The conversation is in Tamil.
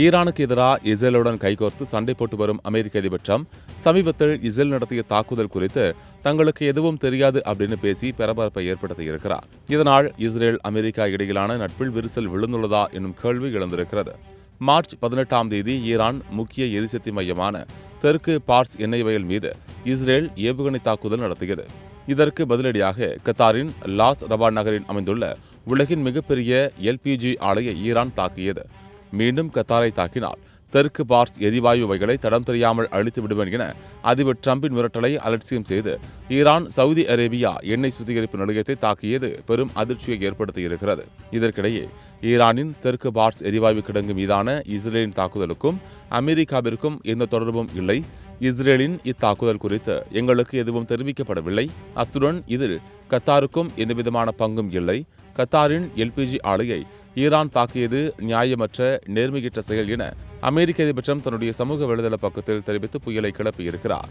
ஈரானுக்கு எதிராக இஸ்ரேலுடன் கைகோர்த்து சண்டை போட்டு வரும் அமெரிக்க அதிபர் ட்ரம்ப் சமீபத்தில் இஸ்ரேல் நடத்திய தாக்குதல் குறித்து தங்களுக்கு எதுவும் தெரியாது அப்படின்னு பேசி பரபரப்பை ஏற்படுத்தியிருக்கிறார். இதனால் இஸ்ரேல் அமெரிக்கா இடையிலான நட்பில் விரிசல் விழுந்துள்ளதா என்னும் கேள்வி எழுந்திருக்கிறது. மார்ச் 18ஆம் தேதி ஈரான் முக்கிய எரிசக்தி மையமான தெற்கு பார்ஸ் எண்ணெய் வயல் மீது இஸ்ரேல் ஏவுகணை தாக்குதல் நடத்தியது. இதற்கு பதிலடியாக கத்தாரின் லாஸ் ரபான் நகரில் அமைந்துள்ள உலகின் மிகப்பெரிய LPG ஆலையை ஈரான் தாக்கியது. மீண்டும் கத்தாரை தாக்கினால் தெற்கு பார்ஸ் எரிவாயு வகைகளை தடம் தெரியாமல் அழித்து விடுவேன் என அதிபர் டிரம்பின் மிரட்டலை அலட்சியம் செய்து ஈரான் சவுதி அரேபியா எண்ணெய் சுத்திகரிப்பு நிலையத்தை தாக்கியது பெரும் அதிர்ச்சியை ஏற்படுத்தியிருக்கிறது. இதற்கிடையே ஈரானின் தெற்கு பார்ஸ் எரிவாயு கிடங்கு மீதான இஸ்ரேலின் தாக்குதலுக்கும் அமெரிக்காவிற்கும் எந்த தொடர்பும் இல்லை. இஸ்ரேலின் இத்தாக்குதல் குறித்து எங்களுக்கு எதுவும் தெரிவிக்கப்படவில்லை. அத்துடன் இதில் கத்தாருக்கும் எந்தவிதமான பங்கும் இல்லை. கத்தாரின் LPG ஆலையை ஈரான் தாக்கியது நியாயமற்ற நேர்மையற்ற செயல் என அமெரிக்க அதிபர் ட்ரம்ப் தன்னுடைய சமூக வலைதள பக்கத்தில் தெரிவித்து புயலை கிளப்பியிருக்கிறார்.